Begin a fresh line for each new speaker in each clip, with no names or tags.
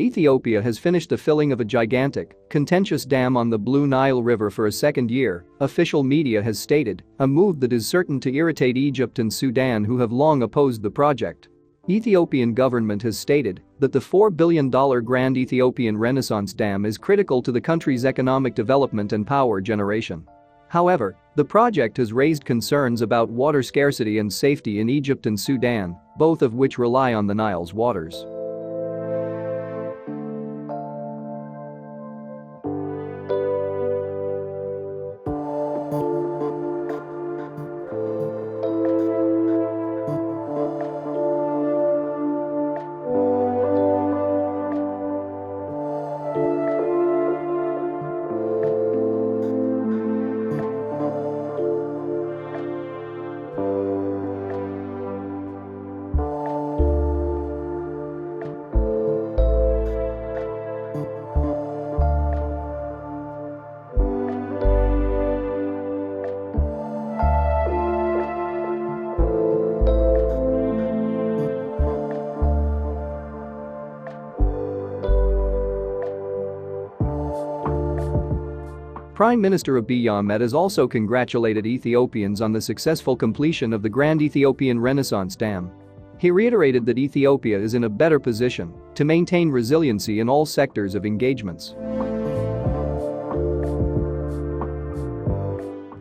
Ethiopia has finished the filling of a gigantic, contentious dam on the Blue Nile River for a second year, official media has stated, a move that is certain to irritate Egypt and Sudan, who have long opposed the project. Ethiopian government has stated that the $4 billion Grand Ethiopian Renaissance Dam is critical to the country's economic development and power generation. However, the project has raised concerns about water scarcity and safety in Egypt and Sudan, both of which rely on the Nile's waters. Prime Minister Abiy Ahmed has also congratulated Ethiopians on the successful completion of the Grand Ethiopian Renaissance Dam. He reiterated that Ethiopia is in a better position to maintain resiliency in all sectors of engagements.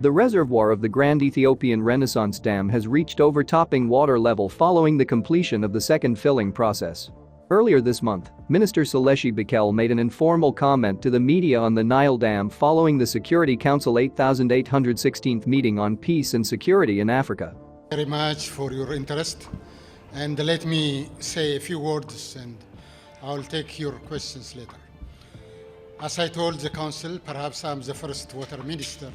The reservoir of the Grand Ethiopian Renaissance Dam has reached overtopping water level following the completion of the second filling process. Earlier this month, Minister Seleshi Bekel made an informal comment to the media on the Nile Dam following the Security Council 8816th meeting on peace and security in Africa.
Very much for your interest, and let me say a few words and I'll take your questions later. As I told the Council, perhaps I'm the first water minister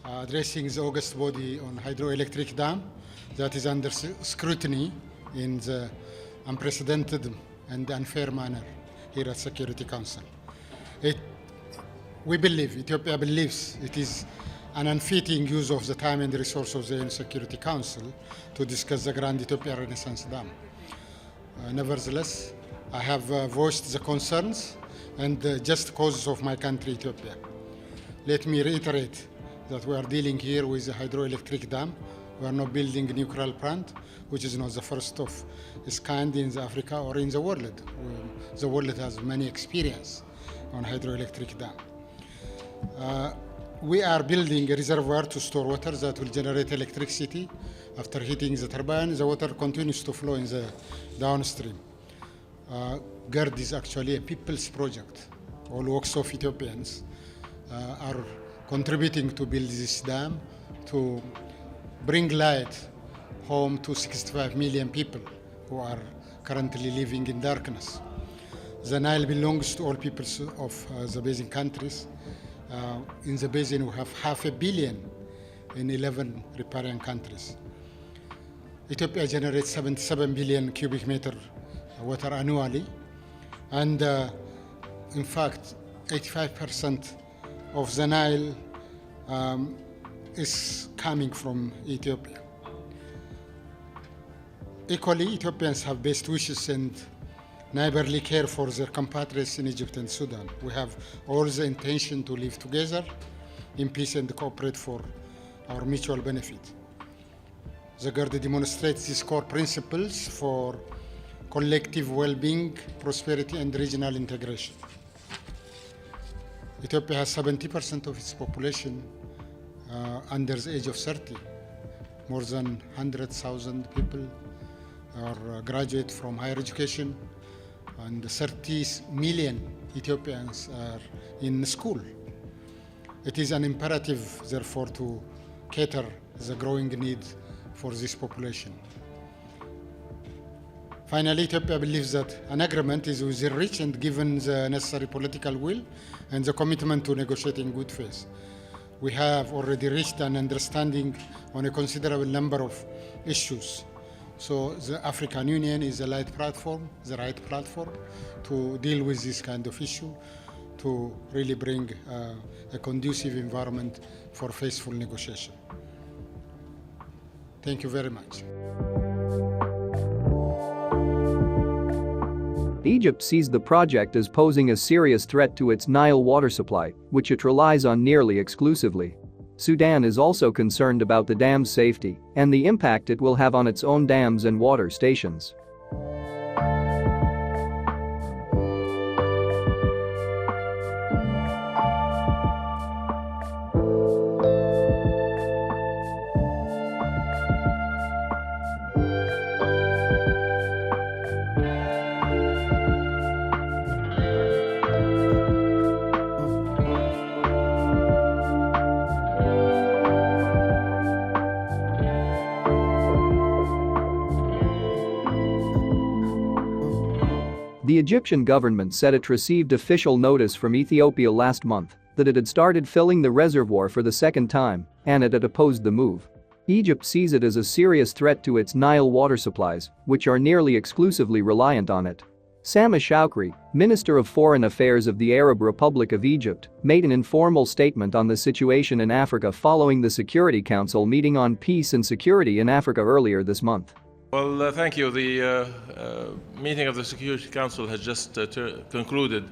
addressing the August body on hydroelectric dam that is under scrutiny in the unprecedented and unfair manner here at Security Council. Ethiopia believes it is an unfitting use of the time and the resources of the UN Security Council to discuss the Grand Ethiopian Renaissance Dam. Nevertheless, I have voiced the concerns and the just causes of my country, Ethiopia. Let me reiterate that we are dealing here with a hydroelectric dam. We are not building a nuclear plant, which is not the first of its kind in Africa or in the world. The world has many experience on hydroelectric dam. We are building a reservoir to store water that will generate electricity. After heating the turbine, the water continues to flow in the downstream. GERD is actually a people's project. All walks of Ethiopians are contributing to build this dam to bring light home to 65 million people who are currently living in darkness. The Nile belongs to all peoples of the basin countries. In the basin, we have 500 million in 11 riparian countries. Ethiopia generates 77 billion cubic meter water annually, and in fact, 85% of the Nile is coming from Ethiopia. Equally, Ethiopians have best wishes and neighborly care for their compatriots in Egypt and Sudan. We have all the intention to live together in peace and cooperate for our mutual benefit. The GERD demonstrates these core principles for collective well-being, prosperity, and regional integration. Ethiopia has 70% of its population under the age of 30. More than 100,000 people are graduate from higher education, and 30 million Ethiopians are in school. It is an imperative, therefore, to cater the growing need for this population. Finally, Ethiopia believes that an agreement is within reach, and given the necessary political will and the commitment to negotiate in good faith. We have already reached an understanding on a considerable number of issues. So the African Union is the right platform to deal with this kind of issue, to really bring a conducive environment for faithful negotiation. Thank you very much.
Egypt sees the project as posing a serious threat to its Nile water supply, which it relies on nearly exclusively. Sudan is also concerned about the dam's safety and the impact it will have on its own dams and water stations. The Egyptian government said it received official notice from Ethiopia last month that it had started filling the reservoir for the second time and it had opposed the move. Egypt sees it as a serious threat to its Nile water supplies, which are nearly exclusively reliant on it. Sameh Shoukry, Minister of Foreign Affairs of the Arab Republic of Egypt, made an informal statement on the situation in Africa following the Security Council meeting on peace and security in Africa earlier this month.
Well, thank you. The meeting of the Security Council has just concluded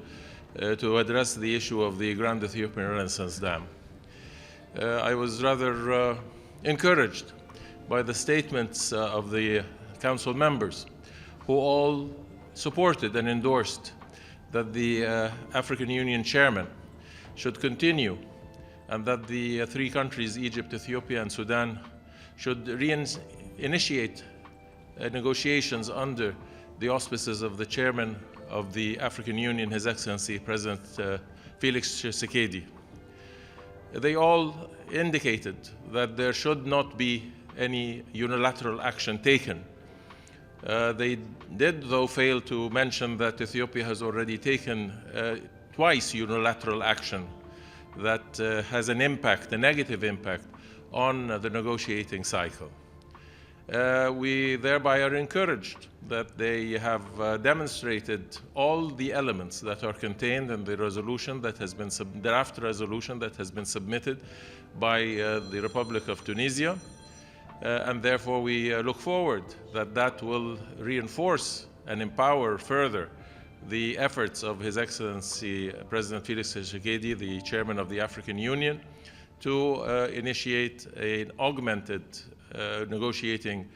to address the issue of the Grand Ethiopian Renaissance Dam. I was rather encouraged by the statements of the Council members, who all supported and endorsed that the African Union chairman should continue and that the three countries, Egypt, Ethiopia, and Sudan, should reinitiate negotiations under the auspices of the chairman of the African Union, His Excellency President Felix Tshisekedi. They all indicated that there should not be any unilateral action taken. They did, though, fail to mention that Ethiopia has already taken twice unilateral action that has an impact, a negative impact, on the negotiating cycle. We thereby are encouraged that they have demonstrated all the elements that are contained in the resolution that has been draft resolution that has been submitted by the Republic of Tunisia, and therefore we look forward that that will reinforce and empower further the efforts of His Excellency President Felix Tshisekedi, the Chairman of the African Union, to initiate an augmented negotiating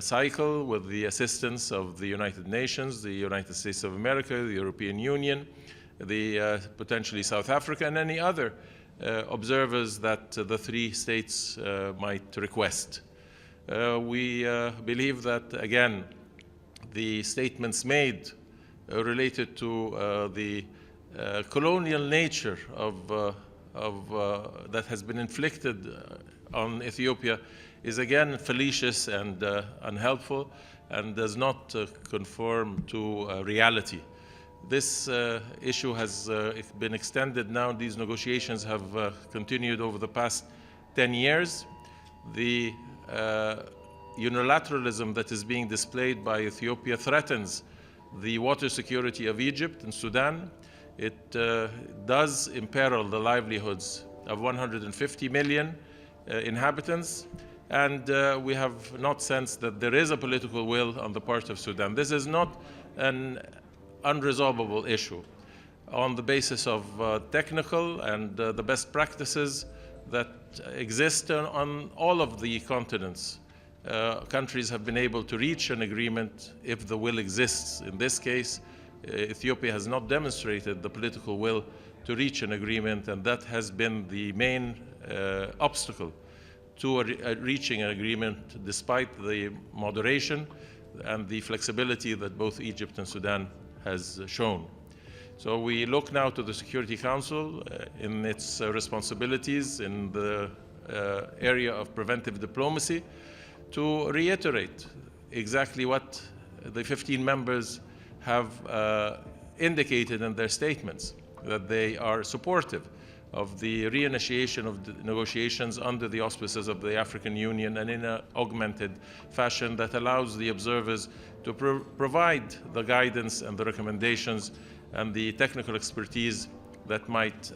cycle with the assistance of the United Nations, the United States of America, the European Union, potentially South Africa, and any other observers that the three states might request. We believe that, again, the statements made related to the colonial nature that has been inflicted on Ethiopia is again fallacious and unhelpful and does not conform to reality. This issue has been extended now. These negotiations have continued over the past 10 years. The unilateralism that is being displayed by Ethiopia threatens the water security of Egypt and Sudan. It does imperil the livelihoods of 150 million inhabitants, and we have not sensed that there is a political will on the part of Sudan. This is not an unresolvable issue. On the basis of technical and the best practices that exist on all of the continents, countries have been able to reach an agreement if the will exists. In this case, Ethiopia has not demonstrated the political will to reach an agreement, and that has been the main obstacle to reaching an agreement, despite the moderation and the flexibility that both Egypt and Sudan has shown. So we look now to the Security Council in its responsibilities in the area of preventive diplomacy to reiterate exactly what the 15 members have indicated in their statements, that they are supportive of the reinitiation of the negotiations under the auspices of the African Union and in an augmented fashion that allows the observers to provide the guidance and the recommendations and the technical expertise that might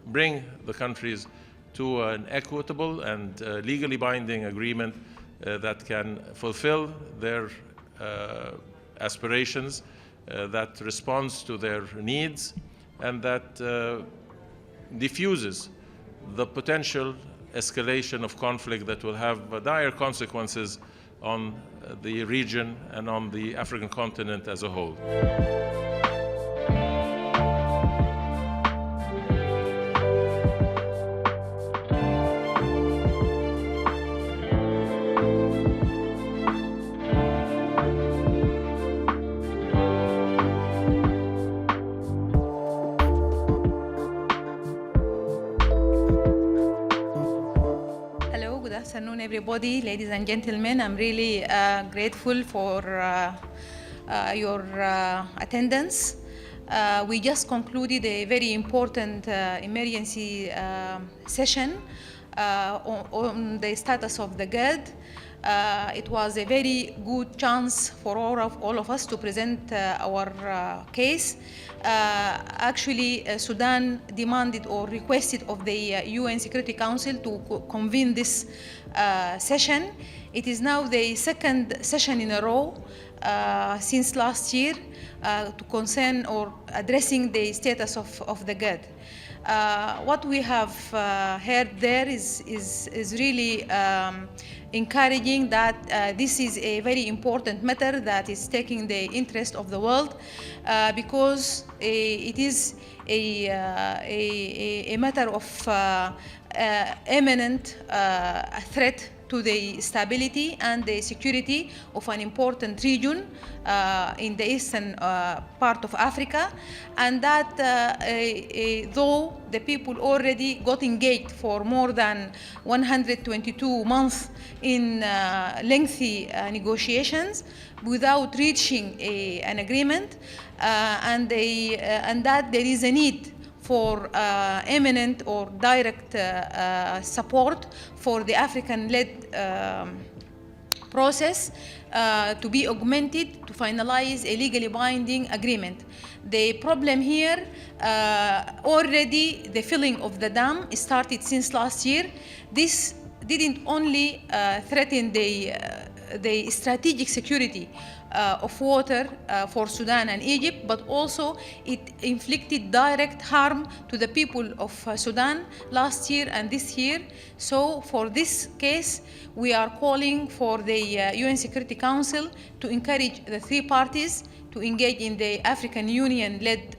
bring the countries to an equitable and legally binding agreement that can fulfill their aspirations that responds to their needs and that diffuses the potential escalation of conflict that will have dire consequences on the region and on the African continent as a whole.
Good afternoon, everybody, ladies and gentlemen. I'm really grateful for your attendance. We just concluded a very important emergency session on the status of the GERD. It was a very good chance for all of us to present our case. Actually, Sudan demanded or requested of the UN Security Council to convene this session. It is now the second session in a row since last year to concern or addressing the status of the GERD. What we have heard there is really encouraging that this is a very important matter that is taking the interest of the world because it is a matter of imminent threat to the stability and the security of an important region in the eastern part of Africa, and that though the people already got engaged for more than 122 months in lengthy negotiations without reaching an agreement, and that there is a need for imminent or direct support for the African-led process to be augmented to finalize a legally binding agreement. The problem here, already the filling of the dam started since last year. This didn't only threaten the strategic security of water for Sudan and Egypt, but also it inflicted direct harm to the people of Sudan last year and this year. So for this case, we are calling for the UN Security Council to encourage the three parties to engage in the African Union-led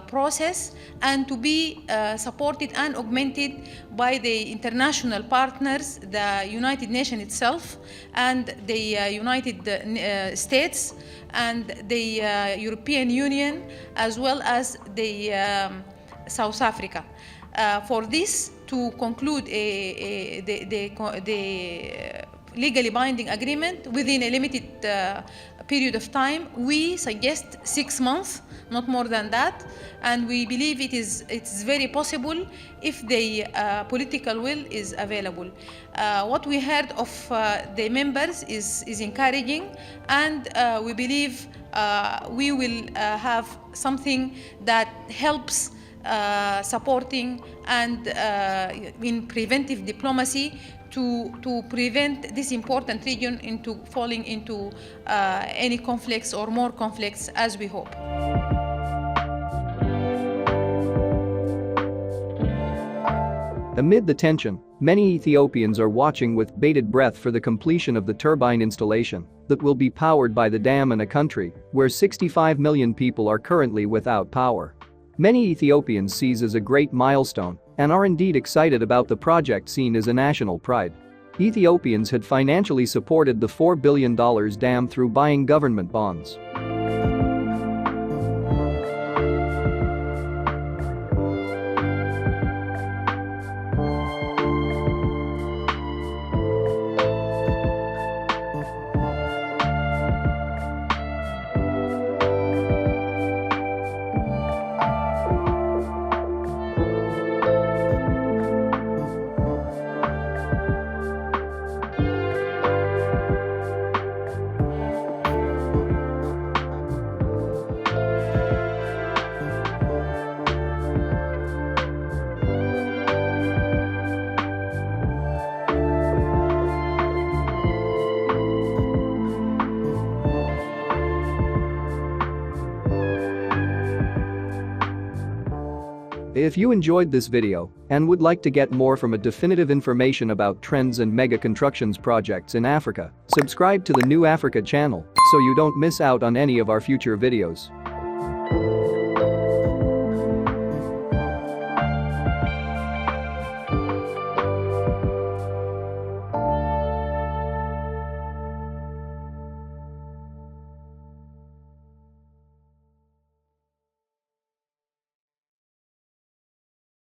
process and to be supported and augmented by the international partners, the United Nations itself, and the United States, and the European Union, as well as the South Africa. For this to conclude the legally binding agreement within a limited period of time, we suggest 6 months, not more than that, and we believe it's very possible if the political will is available. What we heard of the members is encouraging, and we believe we will have something that helps supporting and in preventive diplomacy to prevent this important region into falling into any conflicts or more conflicts, as we hope.
Amid the tension, many Ethiopians are watching with bated breath for the completion of the turbine installation that will be powered by the dam in a country where 65 million people are currently without power. Many Ethiopians see it as a great milestone and are indeed excited about the project seen as a national pride. Ethiopians had financially supported the $4 billion dam through buying government bonds. If you enjoyed this video and would like to get more from a definitive information about trends and mega constructions projects in Africa, subscribe to the New Africa channel so you don't miss out on any of our future videos.